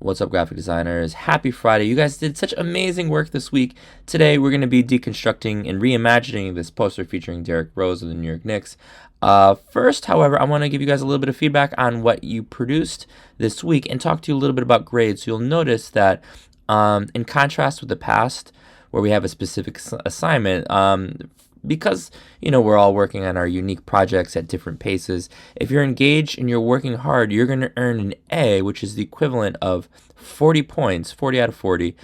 What's up, graphic designers? Happy Friday. You guys did such amazing work this week. Today, we're going to be deconstructing and reimagining this poster featuring Derrick Rose of the New York Knicks. First, however, I want to give you guys a little bit of feedback on what you produced this week and talk to you a little bit about grades. So you'll notice that in contrast with the past, where we have a specific assignment, because we're all working on our unique projects at different paces. If you're engaged and you're working hard, you're going to earn an A, which is the equivalent of 40 points, 40 out of 40,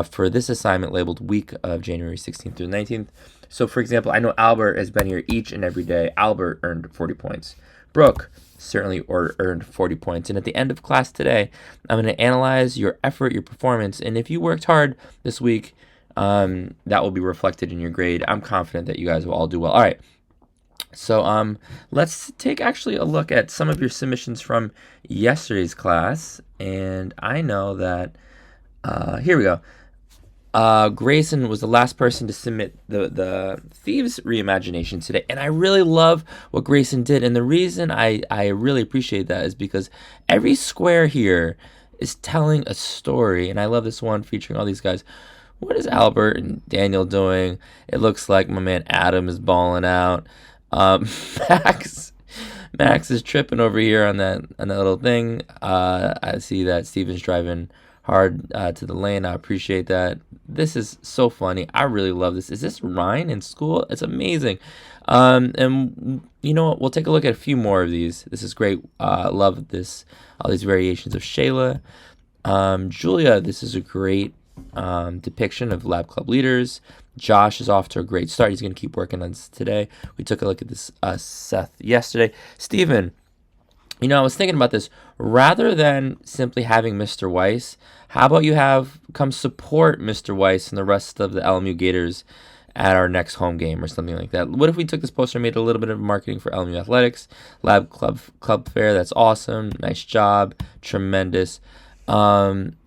for this assignment labeled week of January 16th through 19th. So, for example, I know Albert has been here each and every day. Albert earned 40 points. Brooke certainly earned 40 points. And at the end of class today, I'm going to analyze your effort, your performance, and if you worked hard this week, that will be reflected in your grade. I'm confident that you guys will all do well. All right. So let's take actually a look at some of your submissions from yesterday's class. And I know that, here we go. Grayson was the last person to submit the Thieves reimagination today. And I really love what Grayson did. And the reason I really appreciate that is because every square here is telling a story. And I love this one featuring all these guys. What is Albert and Daniel doing? It looks like my man Adam is balling out. Max is tripping over here on that little thing. I see that Steven's driving hard to the lane. I appreciate that. This is so funny. I really love this. Is this Ryan in school? It's amazing. And you know what? We'll take a look at a few more of these. This is great. Love this. All these variations of Shayla. Julia, this is a great depiction of lab club leaders. Josh is off to a great start. He's going to keep working on this today. We took a look at this Seth yesterday. Steven, I was thinking about this. Rather than simply having Mr. Weiss, how about you have come support Mr. Weiss and the rest of the LMU Gators at our next home game or something like that? What if we took this poster and made a little bit of marketing for LMU Athletics, Lab Club Fair? That's awesome. Nice job. Tremendous.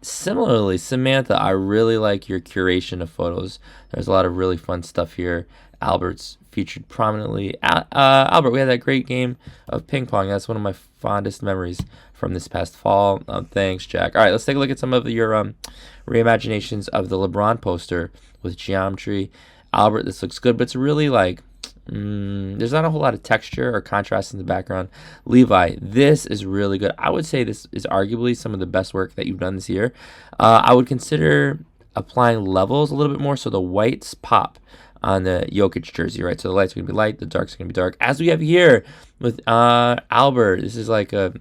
Similarly, Samantha, I really like your curation of photos. There's a lot of really fun stuff here. Albert's featured prominently. Albert, we had that great game of ping pong. That's one of my fondest memories from this past fall. Thanks, Jack. All right, let's take a look at some of your reimaginations of the LeBron poster with geometry. Albert, this looks good, but it's really like there's not a whole lot of texture or contrast in the background. Levi, this is really good. I would say this is arguably some of the best work that you've done this year. I would consider applying levels a little bit more so the whites pop on the Jokic jersey, right? So the lights are going to be light, the darks are going to be dark. As we have here with Albert, this is like a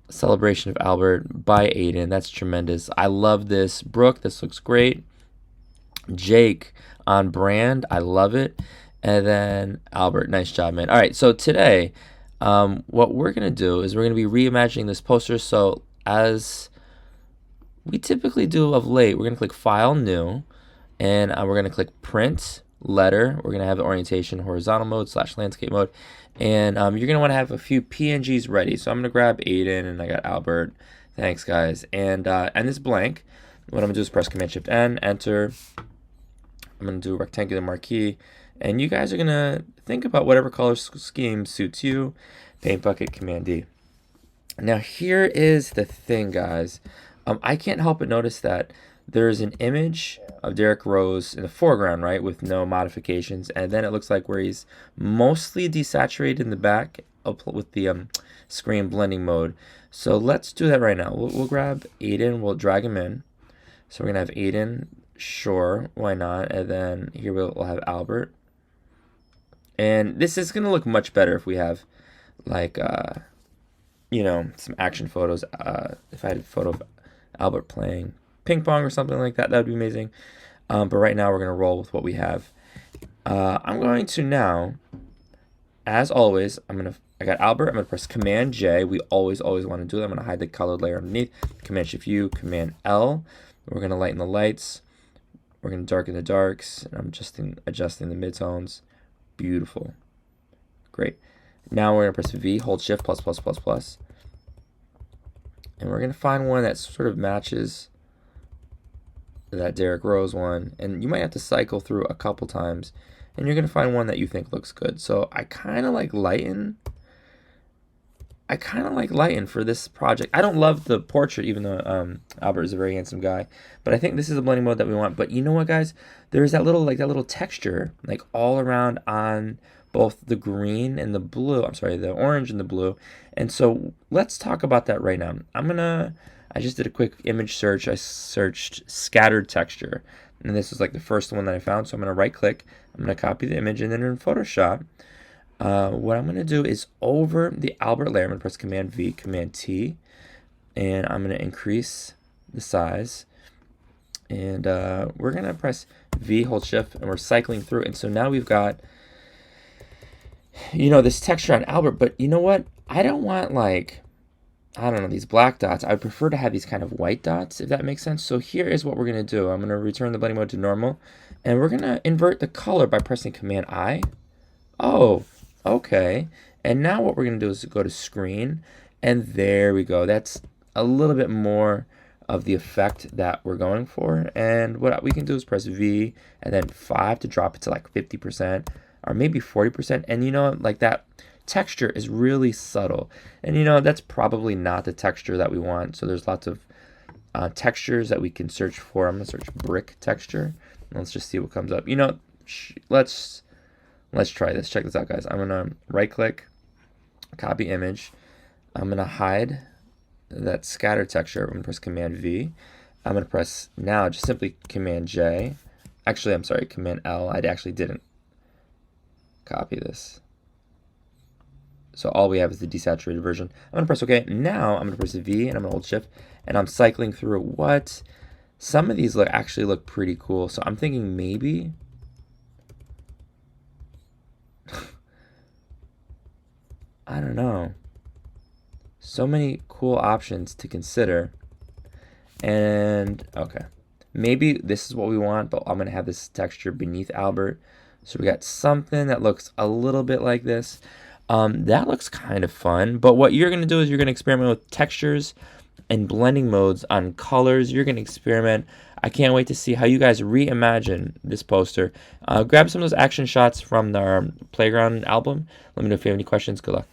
celebration of Albert by Aiden. That's tremendous. I love this. Brooke, this looks great. Jake, on brand. I love it. And then Albert, nice job, man. All right, so today, what we're going to do is we're going to be reimagining this poster. So as we typically do of late, we're going to click File, New, and we're going to click Print, Letter. We're going to have the orientation horizontal mode / landscape mode. And you're going to want to have a few PNGs ready. So I'm going to grab Aiden, and I got Albert. Thanks, guys. And this blank, what I'm going to do is press Command-Shift-N, Enter. I'm going to do a rectangular marquee. And you guys are going to think about whatever color scheme suits you. Paint bucket, Command D. Now, here is the thing, guys. I can't help but notice that there's an image of Derrick Rose in the foreground, right, with no modifications. And then it looks like where he's mostly desaturated in the back with the screen blending mode. So let's do that right now. We'll grab Aiden. We'll drag him in. So we're going to have Aiden. Sure, why not? And then here we'll have Albert. And this is going to look much better if we have, like, some action photos. If I had a photo of Albert playing ping pong or something like that, that would be amazing. But right now we're going to roll with what we have. I'm going to now, as always, I got Albert. I'm going to press Command J. We always want to do that. I'm going to hide the colored layer underneath. Command Shift U, Command L. We're going to lighten the lights. We're going to darken the darks. And I'm adjusting the midtones. Beautiful. Great. Now we're going to press V, hold Shift, plus. And we're going to find one that sort of matches that Derrick Rose one. And you might have to cycle through a couple times. And you're going to find one that you think looks good. So I kind of like lighten I kind of like lighten for this project. I don't love the portrait, even though Albert is a very handsome guy. But I think this is the blending mode that we want. But you know what, guys? There's that little texture like all around on both the green and the blue. I'm sorry, the orange and the blue. And so let's talk about that right now. I just did a quick image search. I searched scattered texture. And this is like the first one that I found. So I'm gonna right click. I'm gonna copy the image, and then in Photoshop, what I'm going to do is over the Albert layer, I'm going to press Command V, Command T, and I'm going to increase the size. And we're going to press V, hold Shift, and we're cycling through. And so now we've got, this texture on Albert. But you know what? I don't want these black dots. I would prefer to have these kind of white dots, if that makes sense. So here is what we're going to do. I'm going to return the blending mode to normal. And we're going to invert the color by pressing Command I. Oh. Okay, and now what we're going to do is go to screen, and there we go. That's a little bit more of the effect that we're going for. And what we can do is press V and then 5 to drop it to like 50% or maybe 40%. And like that texture is really subtle. And that's probably not the texture that we want. So there's lots of textures that we can search for. I'm going to search brick texture. Let's just see what comes up. Let's try this. Check this out, guys. I'm going to right click, copy image. I'm going to hide that scatter texture. I'm going to press Command V. I'm going to press now just simply Command J. Actually, I'm sorry, Command L. I actually didn't copy this. So all we have is the desaturated version. I'm going to press OK. Now I'm going to press V and I'm going to hold Shift. And I'm cycling through what? Some of these actually look pretty cool. So I'm thinking maybe... I don't know. So many cool options to consider. And okay, maybe this is what we want, but I'm gonna have this texture beneath Albert. So we got something that looks a little bit like this. That looks kind of fun, but what you're gonna do is you're gonna experiment with textures and blending modes on colors. You're gonna experiment. I can't wait to see how you guys reimagine this poster. Grab some of those action shots from our Playground album. Let me know if you have any questions. Good luck.